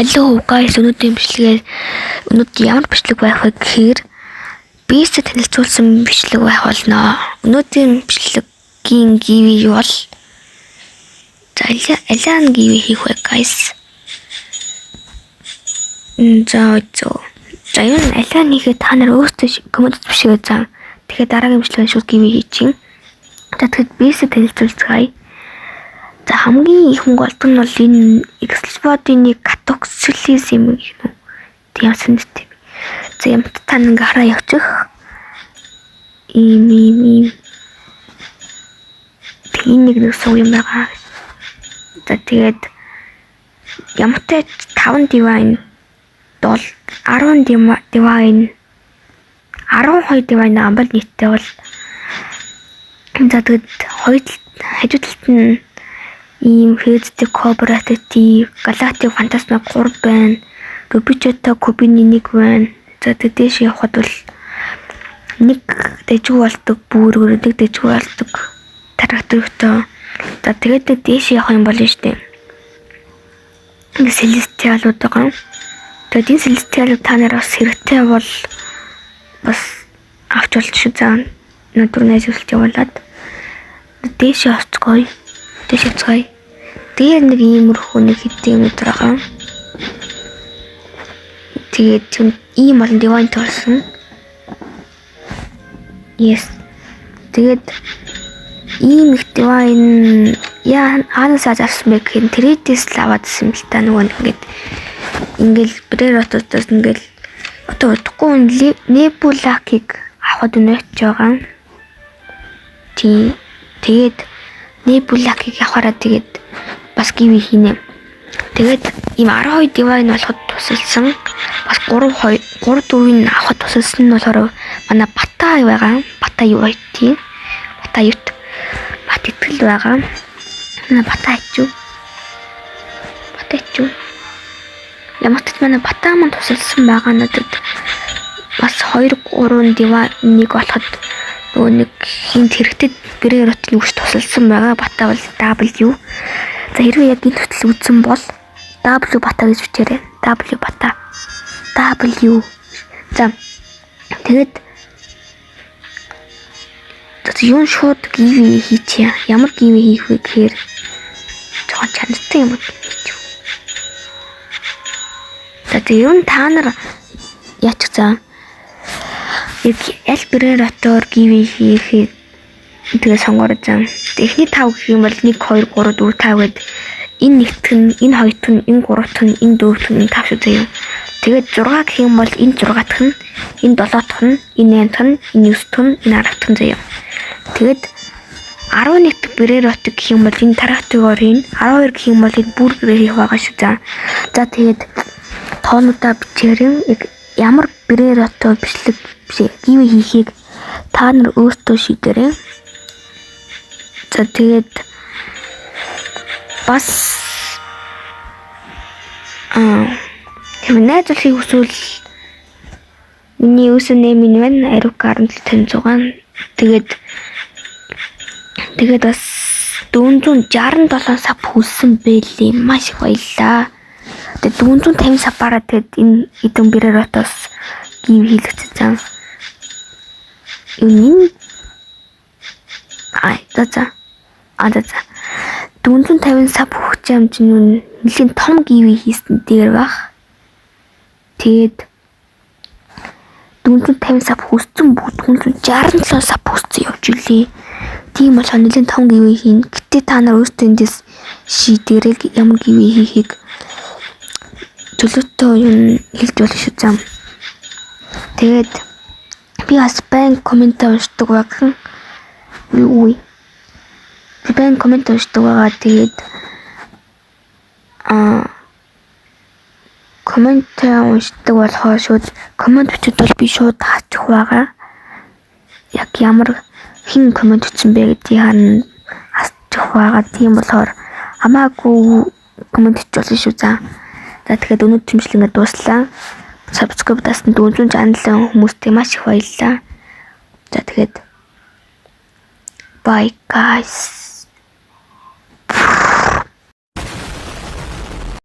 Hello guys, өнөөдөр ямар бичлэг байх вэ гэхээр бисэд танилцуулсан бичлэг байх болно. Өнөөдрийн бичлэгийн гиви юу бол алиан гиви хийх вэ guys. За юу алиан хийхэд та нар өөрсдөө коммент бичгээ зам. Тэгэхээр дараагийн бичлэгийн шууд гиви хийчих. За тэгэхэд бисэд танилцуулцгаая. За хамгийн их мөнгө олдог нь бол энэ Xbox-ийн катокслизм юм. Тийм санагдав. За ямт та нэг хараа явчих. Ийм тийм нэг суу юм байгаа. За тэгээд ямтай 5 divine дол 10 divine 12 divine амбал нийтдээ бол за тэгээд хоёр хажуу талд нь ийм фэзтэй кооператив, галактик фантастик 3 байна. Рубичото кубины 1 байна. За тэдэш явхад бол нэг дэжгүй болдог бүрээр нэг дэжгүй болдог трактортой. За тэгээд дэш явах юм болно шүү дээ. Нэг селестиалууд байгаа. Тэгээд энэ селестиалууд та нараас хэрэгтэй бол бас авч болж шүү заа. Натурнаас үлч явуулаад дэш явцгаая. Тэшээцгай. Тэр нэг иймэрхүү нэг хэдийн өдөр байгаа. Тэгээд ийм олон divine толсон. Yes. Тэгээд ийм их divine яа анасаа зарсан бэ гэхээр тэрийдээс л аваадсэн юм л та нөгөө ингээл бреротоос ингээл утгагүй небулакийг авахд өнөж байгаа. Тэгээд небулакийг авахараа тэгээд бас гиви хийнэ. Тэгээд ийм 12 divine болоход тусалсан. Бас 3-4-ийн авахд тусалсан нь болохоор манай бата байгаа. Бата юу байти? Бата ют. Бат итгэл байгаа. Манай бата ачуу. Ямар ч манай бата маань тусалсан байгаа надад бас 2-3 divine-ыг болоход нөгөө нэг хинт хэрэгтэй гэрэрот нүгш тусалсан байгаа. Бата бол W. За хэрвээ яг энэ төсөл үзсэн бол W бата гэж бичээрэй. W бата. W. За тэгээд юу шууд гиви хийчихье. Ямар гиви хийх вэ гэхээр жоохон чанартай юм хийчих. За тэгээд юу та нар яачих заа. Аль бреротоор гиви хийхэд тэгээ сонгорож зам. Эхний 5 гэх юм бол 1 2 3 4 5 гэд энэ нэгтгэн, энэ хоёрт нь, энэ гуравт нь, энэ дөрөвт нь 5 шүү заяа. Тэгээд 6 гэх юм бол энэ 6-т нь, энэ 7-т нь, энэ 8-т нь, энэ 9-т нь, энэ 10-т нь заяа. Тэгээд 11 дэх брерот гэх юм бол энэ тарахтыгоор хийн, 12 гэх юм бол энэ бүргэрээ хийх байгаа шүү заа. За тэгээд тоонуудаа бичээрэн ямар бреротоо бичлэг гиви хийхийг та нар өөртөө шийдээрэй. За тэгээд бас найзлахыг хүсвэл миний username нь байна. Aruka1756. Тэгээд бас 467 сав хүссэн байлээ. Маш их баярлаа. Тэгээд 450 саваараа тэгээд энэ эдэн бреротоос гиви хийлгэсэн. За 450 сав хөгч хэмжээ нэлийн том гиви хийсэн дээр баг. Тэгээд 450 сав хүссэн бүгд 467 сав хүссэн явж илээ. Тийм болохоор нэлийн том гиви хийн. Гэтэ та нар өөрсдөө эндээс шийдээрэй ямар гиви хийхийг төлөвтэй юм хэлж болно шүү зам. Тэгээд би бас банк коммент уншдаг байгаа. Бэн коммент уншдаг байгаа. Тэгээд коммент уншдаг болохоор шууд коммент бичиж бол би шууд хаачих байгаа. Яг ямар хин коммент бичсэн бэ гэдгийг харна хаачих байгаа. Тийм болохоор хамаагүй коммент бичиж болно шүү заа. За тэгэхээр өнөөдөр бичлэгээ дуслаа. Subscribe дасан 400 чанарын хүмүүстээ маш их баярлалаа. За тэгээд bye guys.